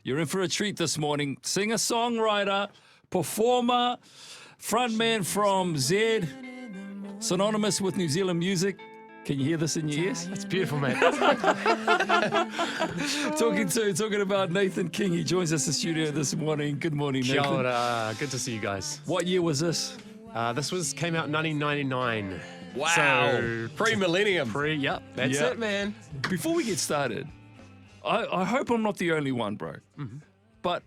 You're in for a treat this morning. Singer, songwriter, performer, frontman from Zed, synonymous with New Zealand music. Can you hear this in your ears? It's beautiful, mate. Talking about Nathan King. He joins us in the studio this morning. Good morning, Kia Nathan. ora. Good to see you guys. What year was this? This came out in 1999. Wow. So, Pre-millennium. yep, that's Yeah. it, man. Before we get started, I hope I'm not the only one, bro. Mm-hmm. But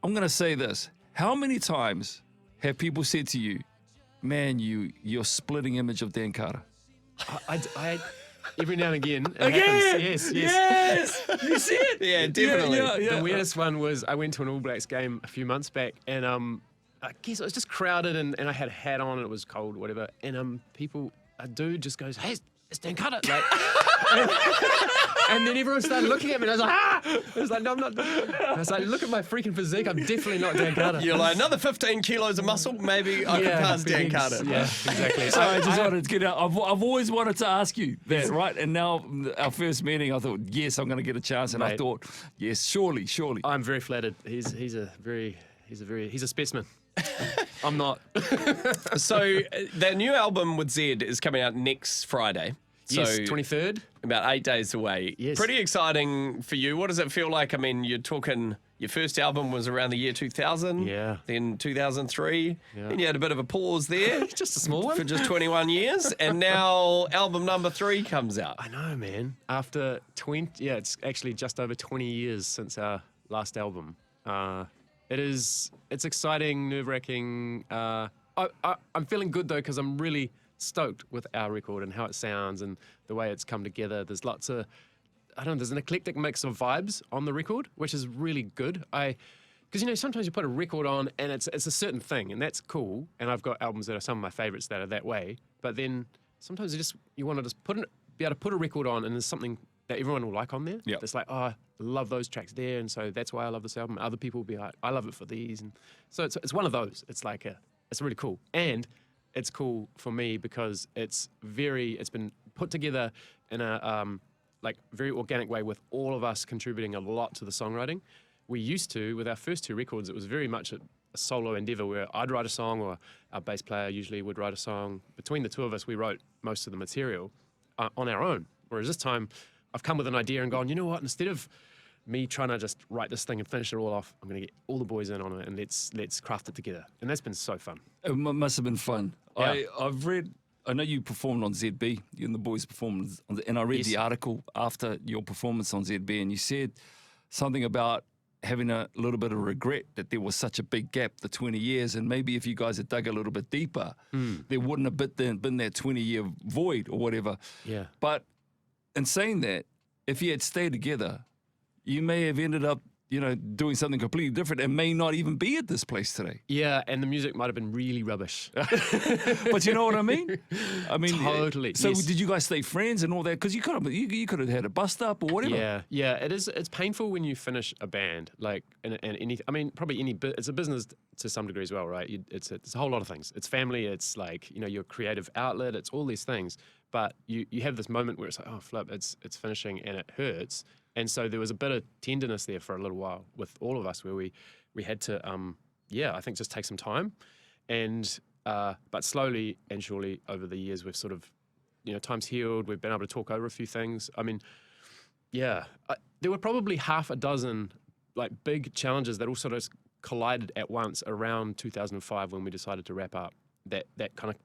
I'm going to say this. How many times have people said to you, man, you're splitting image of Dan Carter? I every now and again. It Again! happens. Yes. Yes! You see it? Yeah, definitely. Yeah. The weirdest one was I went to an All Blacks game a few months back, and I guess it was just crowded, and I had a hat on, and it was cold, whatever. And a dude just goes, "Hey, it's Dan Carter!" Like, and then everyone started looking at me, and I was like, "Ah!" I was like, "No, I'm not." I was like, "Look at my freaking physique. I'm definitely not Dan Carter." You're like, another 15 kilos of muscle, maybe I can pass Dan Carter. Yeah, exactly. So I just wanted to get out. I've always wanted to ask you that, right? And now our first meeting, I thought, yes, I'm going to get a chance. And I Mate. thought, yes, surely. I'm very flattered. He's a specimen. I'm not. So that new album with Zed is coming out next Friday. So Yes, 23rd. about 8 days away. Yes. Pretty exciting for you. What does it feel like? I mean, you're talking, your first album was around the year 2000. Yeah. Then 2003. Yeah. Then you had a bit of a pause there. Just a small one. For just 21 years. And now album number 3 comes out. I know, man. After 20, it's actually just over 20 years since our last album. It's exciting, nerve-wracking. I'm feeling good though because I'm really stoked with our record and how it sounds and the way it's come together. There's lots of, there's an eclectic mix of vibes on the record, which is really good. Because sometimes you put a record on and it's a certain thing and that's cool. And I've got albums that are some of my favorites that are that way. But then sometimes you want to just be able to put a record on and there's something that everyone will like on there. Yep. It's like, oh, I love those tracks there, and so that's why I love this album. Other people will be like, I love it for these, and so it's one of those. It's like it's really cool, and it's cool for me because it's been put together in a very organic way with all of us contributing a lot to the songwriting. We used to, with our first 2 records, it was very much a solo endeavor where I'd write a song or our bass player usually would write a song. Between the two of us, we wrote most of the material on our own. Whereas this time, I've come with an idea and gone, you know what, instead of me trying to just write this thing and finish it all off, I'm going to get all the boys in on it and let's craft it together. And that's been so fun. It must have been fun. Yeah. I know you performed on ZB. You and the boys performed and I read Yes. the article after your performance on ZB, and you said something about having a little bit of regret that there was such a big gap, the 20 years, and maybe if you guys had dug a little bit deeper, there wouldn't have been that 20-year void or whatever. Yeah. But in saying that, if you had stayed together, you may have ended up, doing something completely different and may not even be at this place today. Yeah, and the music might have been really rubbish. But you know what I mean? Totally, So yes. did you guys stay friends and all that? Because you could have had a bust up or whatever. Yeah, it is. It's painful when you finish a band, it's a business to some degree as well, right? It's a whole lot of things. It's family, it's like, your creative outlet, it's all these things. But you have this moment where it's like, oh, flip, it's finishing and it hurts. And so there was a bit of tenderness there for a little while with all of us where we had to, I think just take some time. And, but slowly and surely over the years, we've sort of, time's healed. We've been able to talk over a few things. I mean, there were probably half a dozen big challenges that all sort of collided at once around 2005 when we decided to wrap up. That kind of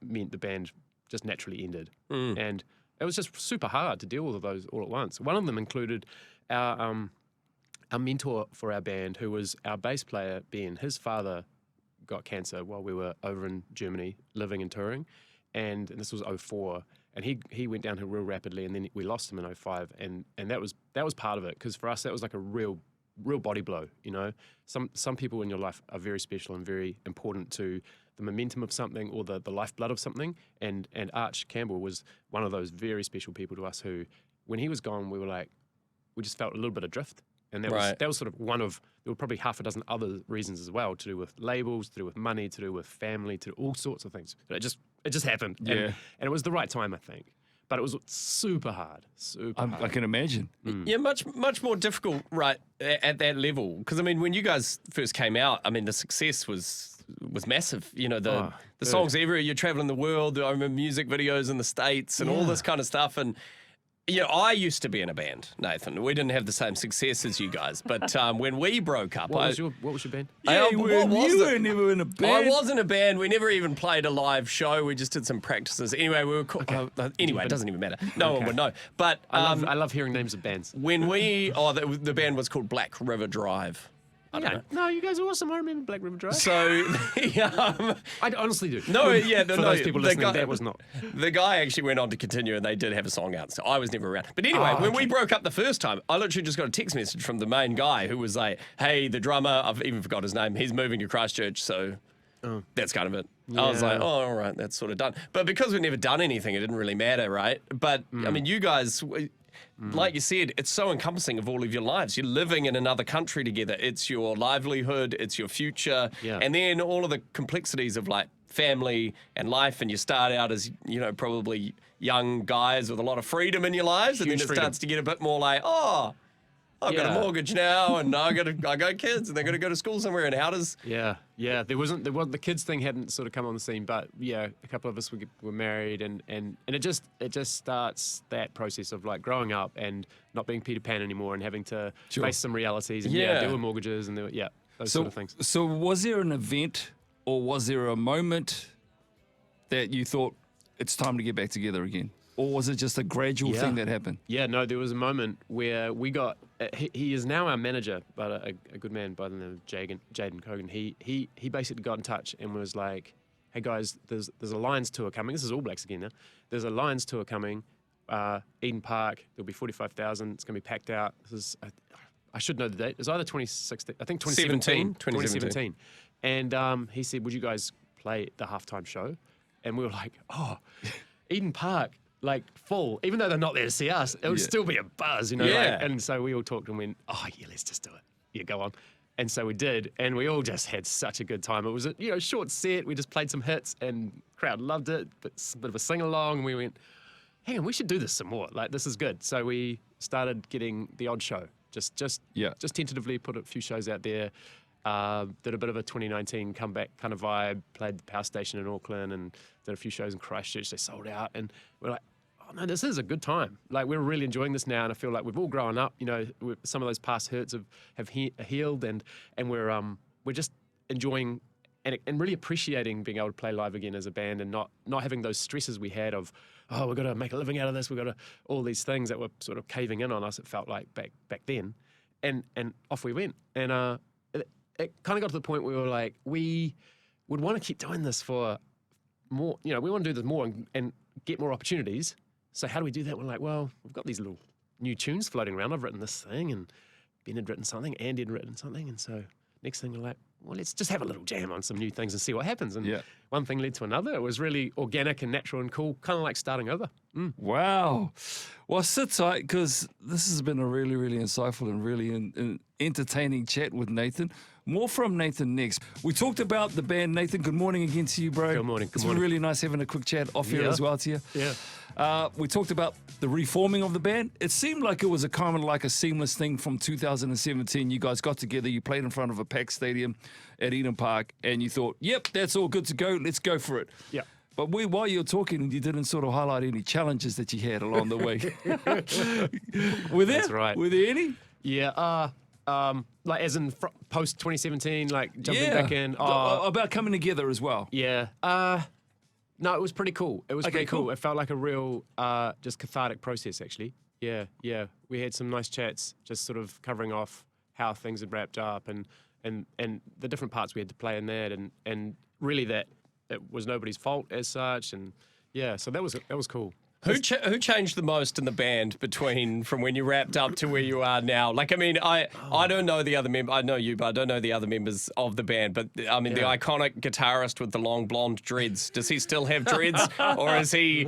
meant the band just naturally ended. And it was just super hard to deal with those all at once. One of them included our mentor for our band, who was our bass player, Ben. His father got cancer while we were over in Germany living and touring. And this was 2004. And he went downhill real rapidly, and then we lost him in 2005. And that was part of it, because for us, that was like a real body blow, Some people in your life are very special and very important to the momentum of something or the lifeblood of something. And Arch Campbell was one of those very special people to us who, when he was gone, we just felt a little bit adrift. And that was sort of one of, there were probably half a dozen other reasons as well, to do with labels, to do with money, to do with family, to do all sorts of things. But it just happened. Yeah. And it was the right time, I think. But it was super hard, super hard. I can imagine. Yeah, much more difficult, right, at that level. Because I mean, when you guys first came out, I mean, the success was massive. You know, the dude. songs everywhere. You're traveling the world. I remember music videos in the States and all this kind of stuff. And you know, I used to be in a band, Nathan. We didn't have the same success as you guys, but when we broke up, What was your band? Yeah, but you what was were it? never in a I band. was in a band. We never even played a live show. We just did some practices. Anyway, we were anyway, it doesn't even matter. No one would know. But I love hearing names of bands. when we the band was called Black River Drive. I don't know. No, you guys are awesome. I remember Black River Drive. So I honestly do. no, yeah, For those people listening, that was not. The guy actually went on to continue, and they did have a song out. So I was never around. But anyway, when we broke up the first time, I literally just got a text message from the main guy who was like, "Hey, the drummer, I've even forgot his name. He's moving to Christchurch, so." That's kind of it. I was like, Yeah. oh, all right, that's sort of done. But because we'd never done anything, it didn't really matter, right? But I mean, you guys, like you said, it's so encompassing of all of your lives. You're living in another country together. It's your livelihood, it's your future, Yeah. and then all of the complexities of like family and life. And you start out as, you know, probably young guys with a lot of freedom in your lives, and then Huge it freedom. starts to get a bit more like, oh, I've got a Yeah. mortgage now, and I got kids, and they're going to go to school somewhere. And how does Yeah. There wasn't the kids thing hadn't sort of come on the scene, but yeah, a couple of us were married, and it just starts that process of like growing up and not being Peter Pan anymore and having to face some realities. And Yeah. there were mortgages and there were those sort of things. So was there an event or was there a moment that you thought it's time to get back together again? Or was it just a gradual Yeah. thing that happened? Yeah, no, there was a moment where we got. He is now our manager, but a good man by the name of Jaden Cogan. He basically got in touch and was like, "Hey guys, there's a Lions tour coming. This is All Blacks again now. There's a Lions tour coming. Eden Park. There'll be 45,000. It's gonna be packed out. This is I should know the date. It's either 2016. I think 2017. 2017. And he said, "Would you guys play the halftime show?" And we were like, "Oh, Eden Park." Like full, even though they're not there to see us, it would Yeah. still be a buzz, you know. Yeah. Like, and so we all talked and went, "Oh yeah, let's just do it. Yeah, go on." And so we did, and we all just had such a good time. It was a short set. We just played some hits, and crowd loved it. But a bit of a sing along, and we went, "Hang on, we should do this some more. Like this is good." So we started getting the odd show, just tentatively put a few shows out there. Did a bit of a 2019 comeback kind of vibe. Played the Power Station in Auckland, and did a few shows in Christchurch. They sold out, and we're like, "Oh no, this is a good time. Like we're really enjoying this now, and I feel like we've all grown up. You know, some of those past hurts have healed, and we're just enjoying and really appreciating being able to play live again as a band, and not having those stresses we had of, oh, we've got to make a living out of this. We've got to all these things that were sort of caving in on us. It felt like back then, and off we went, and it kind of got to the point where we were like, we would want to keep doing this for more. You know, we want to do this more and get more opportunities. So how do we do that? We're like, well, we've got these little new tunes floating around. I've written this thing, and Ben had written something, Andy had written something, and so next thing we're like, well, let's just have a little jam on some new things and see what happens. And Yeah. one thing led to another. It was really organic and natural and cool, kind of like starting over. Wow. Well, sit tight because this has been a really, really insightful and really entertaining chat with Nathan. More from Nathan next. We talked about the band. Nathan, good morning again to you, bro. Good morning, good It's morning. been really nice having a quick chat off here Yeah. as well to you. Yeah. We talked about the reforming of the band. It seemed like it was a kind of like a seamless thing from 2017. You guys got together, you played in front of a packed stadium at Eden Park, and you thought, yep, that's all good to go. Let's go for it. Yeah. But while you were talking, you didn't sort of highlight any challenges that you had along the way. Were there? That's right. Were there any? Yeah. Like as in post 2017, like jumping back in. About coming together as well. Yeah. No, it was pretty cool. It was Okay, pretty cool. cool. It felt like a real, just cathartic process, actually. Yeah. We had some nice chats, just sort of covering off how things had wrapped up and the different parts we had to play in that, and really that it was nobody's fault as such, and yeah. So that was cool. Who changed the most in the band from when you wrapped up to where you are now? Like, I mean, I don't know the other member. I know you, but I don't know the other members of the band. But I mean, the Yeah. iconic guitarist with the long blonde dreads. Does he still have dreads, or has he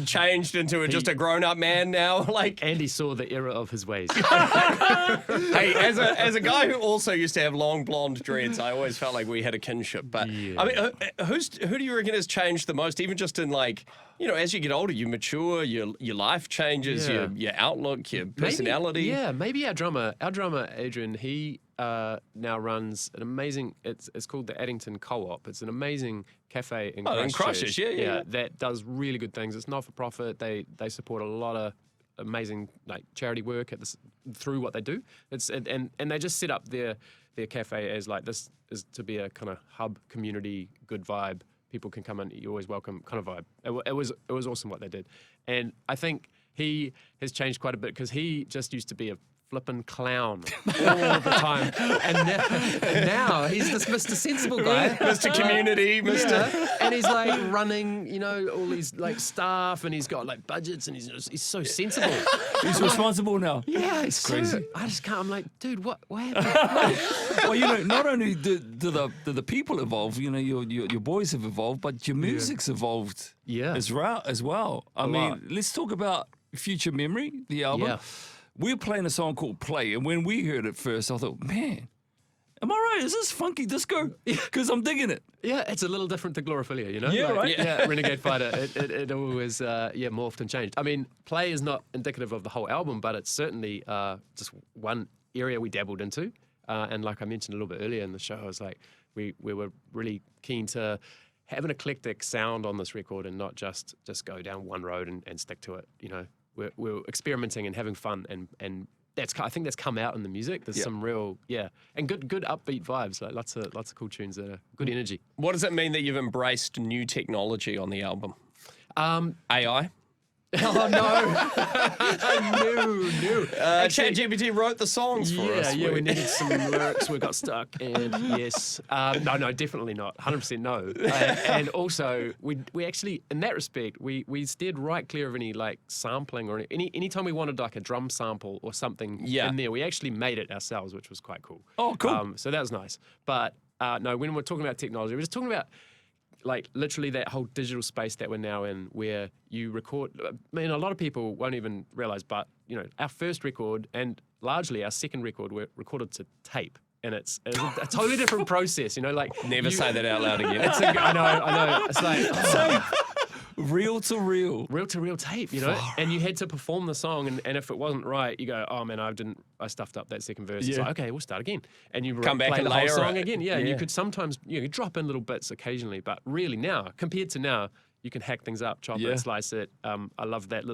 changed into just a grown-up man now? Like, Andy saw the error of his ways. hey, as a guy who also used to have long blonde dreads, I always felt like we had a kinship. But Yeah. I mean, who do you reckon has changed the most, even just in like you know, as you get older, you mature, your life changes, Yeah. your outlook, your personality. Maybe our drummer Adrian, he now runs an amazing. It's called the Addington Co-op. It's an amazing cafe in Christchurch. In Christchurch, yeah. That does really good things. It's not for profit. They support a lot of amazing like charity work through what they do. And they just set up their cafe as like this is to be a kind of hub community, good vibe. People can come in, you're always welcome kind of vibe. It was awesome what they did. And I think he has changed quite a bit because he just used to be a flippin' clown all the time. And now he's this Mr. Sensible guy. Mr. Community, Mr. Yeah. And he's like running, you know, all these like staff and he's got like budgets and he's so sensible. He's responsible now. Yeah, it's crazy. I just can't. I'm like, dude, what happened? Well, you know, not only do the people evolve, you know, your boys have evolved, but your music's evolved Yeah. as well. I mean, lot. let's talk about Future Memory, the album. Yeah. We're playing a song called Play, and when we heard it first, I thought, man, am I right? Is this funky disco? Because I'm digging it. Yeah, it's a little different to Glorophilia, you know? Yeah, right. Yeah, Renegade Fighter, it always, morphed and changed. I mean, Play is not indicative of the whole album, but it's certainly just one area we dabbled into. And like I mentioned a little bit earlier in the show, I was like, we were really keen to have an eclectic sound on this record and not just go down one road and stick to it, you know? We're experimenting and having fun, and I think that's come out in the music. There's some real, and good upbeat vibes, like lots of cool tunes that are good energy. What does it mean that you've embraced new technology on the album? AI? Oh no! ChatGPT wrote the songs for us. Yeah, we needed some lyrics. We got stuck, and yes, no, definitely not. 100% no. And also, we actually, in that respect, we steered right clear of any like sampling or any time we wanted like a drum sample or something in there. We actually made it ourselves, which was quite cool. Oh, cool. So that was nice. But no, when we're talking about technology, we're just talking about like literally that whole digital space that we're now in where you record. I mean, a lot of people won't even realize, but you know, our first record and largely our second record were recorded to tape. And it's a totally different process, you know, like Never say that out loud again. I know. It's like Reel to reel. reel tape, you know, and you had to perform the song, and if it wasn't right, you go, oh man, I stuffed up that second verse. It's like, okay, we'll start again, and you Come back play and the whole layer song it. again. Yeah, and you could sometimes you drop in little bits occasionally, but really now, compared to now, you can hack things up, chop Yeah. it, slice it. I love that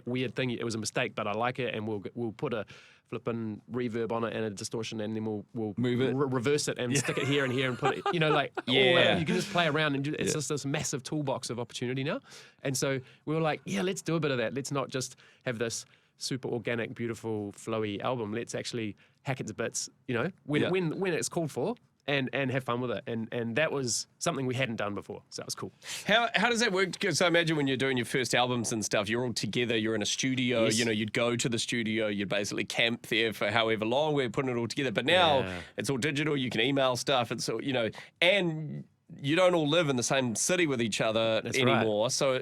weird thing. It was a mistake, but I like it, and we'll put a flipping reverb on it and a distortion, and then we'll Move it. reverse it and stick it here and put it, you know, like all that. You can just play around and it's just this massive toolbox of opportunity now. And so we were like, let's do a bit of that. Let's not just have this super organic, beautiful, flowy album. Let's actually hack it to bits, you know, when it's called for. And have fun with it. And that was something we hadn't done before. So that was cool. How does that work? Because I imagine when you're doing your first albums and stuff, you're all together, you're in a studio, Yes. you know, you'd go to the studio, you'd basically camp there for however long, we're putting it all together. But now it's all digital, you can email stuff, it's all, you know, and you don't all live in the same city with each other anymore. So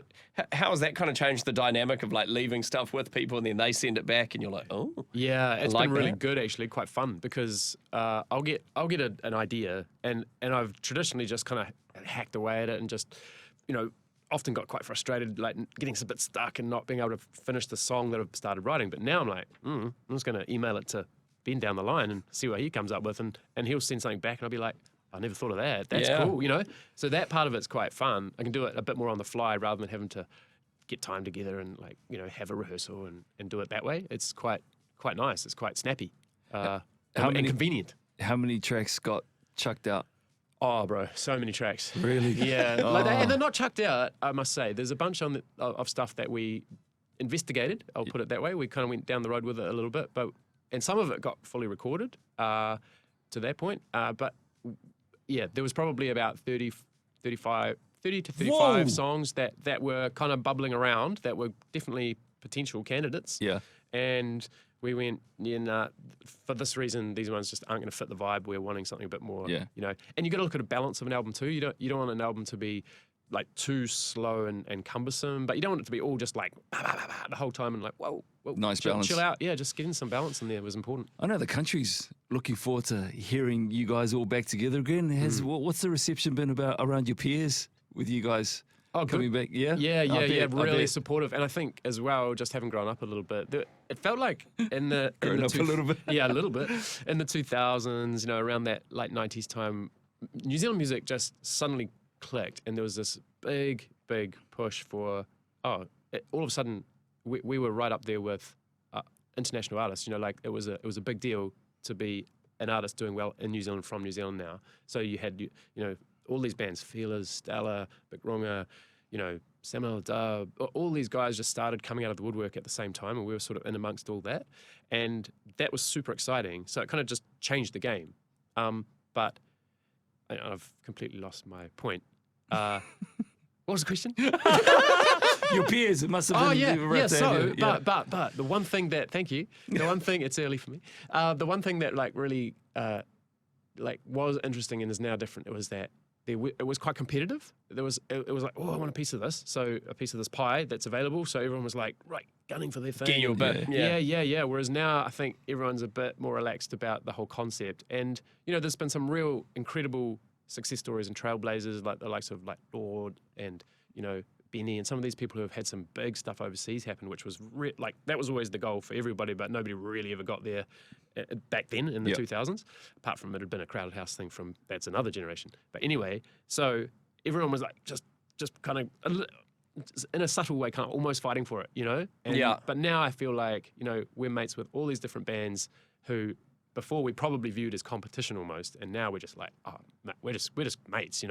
how has that kind of changed the dynamic of like leaving stuff with people and then they send it back and you're like, oh. Yeah, it's like been really that. good actually, quite fun because I'll get an idea and I've traditionally just kind of hacked away at it and just, you know, often got quite frustrated, like getting a bit stuck and not being able to finish the song that I've started writing. But now I'm like, I'm just going to email it to Ben down the line and see what he comes up with, and he'll send something back and I'll be like, I never thought of that. That's cool, you know? So that part of it's quite fun. I can do it a bit more on the fly rather than having to get time together and like, you know, have a rehearsal and do it that way. It's quite nice. It's quite snappy and convenient. How many tracks got chucked out? Oh, bro, so many tracks. Really? Yeah. And they're not chucked out, I must say. There's a bunch of stuff that we investigated, I'll put it that way. We kind of went down the road with it a little bit, and some of it got fully recorded to that point. But yeah, there was probably about 30 to 35 songs that were kind of bubbling around that were definitely potential candidates. Yeah. And we went, for this reason, these ones just aren't going to fit the vibe. We're wanting something a bit more, you know. And you got to look at a balance of an album too. You don't want an album to be like too slow and cumbersome, but you don't want it to be all just like bah, bah, bah, bah, the whole time and like whoa, Nice balance. chill out. Yeah, just getting some balance in there was important. I know the country's looking forward to hearing you guys all back together again. What's the reception been about around your peers with you guys Oh, coming back. Yeah, Yeah, I yeah, bet, I really bet. supportive. And I think as well, just having grown up a little bit, it felt like in the Grown up a little bit. yeah, a little bit in the 2000s, around that late 90s time, New Zealand music just suddenly clicked, and there was this big push for all of a sudden we were right up there with international artists. Like it was a big deal to be an artist doing well in New Zealand from New Zealand now. So you had all these bands, Feelers, Stella, Big Runga, Samuel Dub, all these guys just started coming out of the woodwork at the same time, and we were sort of in amongst all that. And that was super exciting. So it kind of just changed the game. But I've completely lost my point. What was the question? Your peers, it must have been. Oh yeah, right yeah. there, So, yeah. but the one thing that, thank you. The one thing, it's early for me. The one thing that really was interesting and is now different. It was that it was quite competitive. It was like, oh, I want a piece of this. So a piece of this pie that's available. So everyone was like, right, gunning for their thing. Get you a bit. Yeah. Whereas now I think everyone's a bit more relaxed about the whole concept. And there's been some real incredible success stories and trailblazers like the likes of like Lord and Benny and some of these people who have had some big stuff overseas happen, which was that was always the goal for everybody, but nobody really ever got there back then in the 2000s. Apart from it had been a Crowded House thing from that's another generation. But anyway, so everyone was like just kind of in a subtle way, kind of almost fighting for it, And, Yeah. But now I feel like we're mates with all these different bands who before we probably viewed as competition almost, and now we're just like, oh, we're just mates,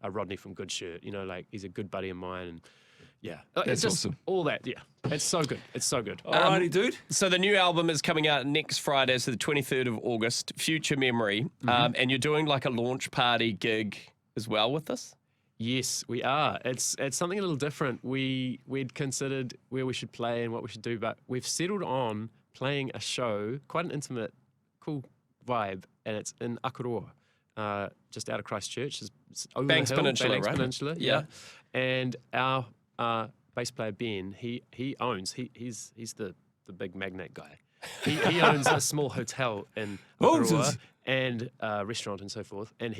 Rodney from Good Shirt, like he's a good buddy of mine, and yeah, That's it's just awesome. all that, yeah, it's so good, it's so good. Alrighty, dude. So the new album is coming out next Friday, so the 23rd of August, Future Memory, and you're doing like a launch party gig as well with this? Yes, we are. It's something a little different. We'd considered where we should play and what we should do, but we've settled on playing a show, quite an intimate, cool vibe, and it's in Akaroa, just out of Christchurch. It's over Banks the hill, Peninsula, Banks right? Peninsula, Yeah. And our bass player Ben, he's the big magnate guy. He owns a small hotel in Owns Akaroa it. and a restaurant and so forth. And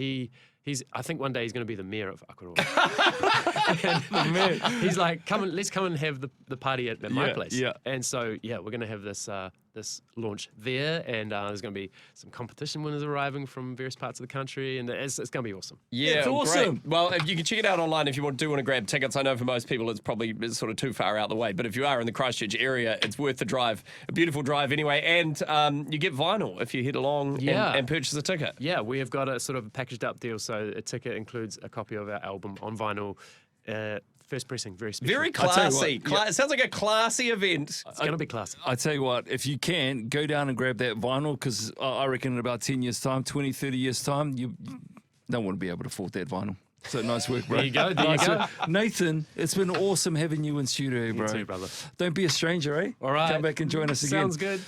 I think one day he's going to be the mayor of Akaroa. And he's like, let's come and have the party at my Yeah, place. yeah. And so, yeah, we're going to have this launch there, and there's going to be some competition winners arriving from various parts of the country, and it's going to be awesome. Yeah, It's awesome. Great. Well, if you can check it out online if you do want to grab tickets. I know for most people it's probably sort of too far out the way, but if you are in the Christchurch area, it's worth the drive. A beautiful drive anyway, and you get vinyl if you head along Yeah. and purchase a ticket. Yeah, we have got a sort of packaged up deal, so a ticket includes a copy of our album on vinyl, first pressing, very special. Very I'll tell you classy. what, It sounds like a classy event. It's going to be classy. I tell you what, if you can, go down and grab that vinyl, because I reckon in about 10 years' time, 20, 30 years' time, you don't want to be able to afford that vinyl. So nice work, bro. There you go, there you Nice go. work. Nathan, it's been awesome having you in studio, bro. too, brother. Don't be a stranger, eh? All right. Come back and join us again. Sounds good.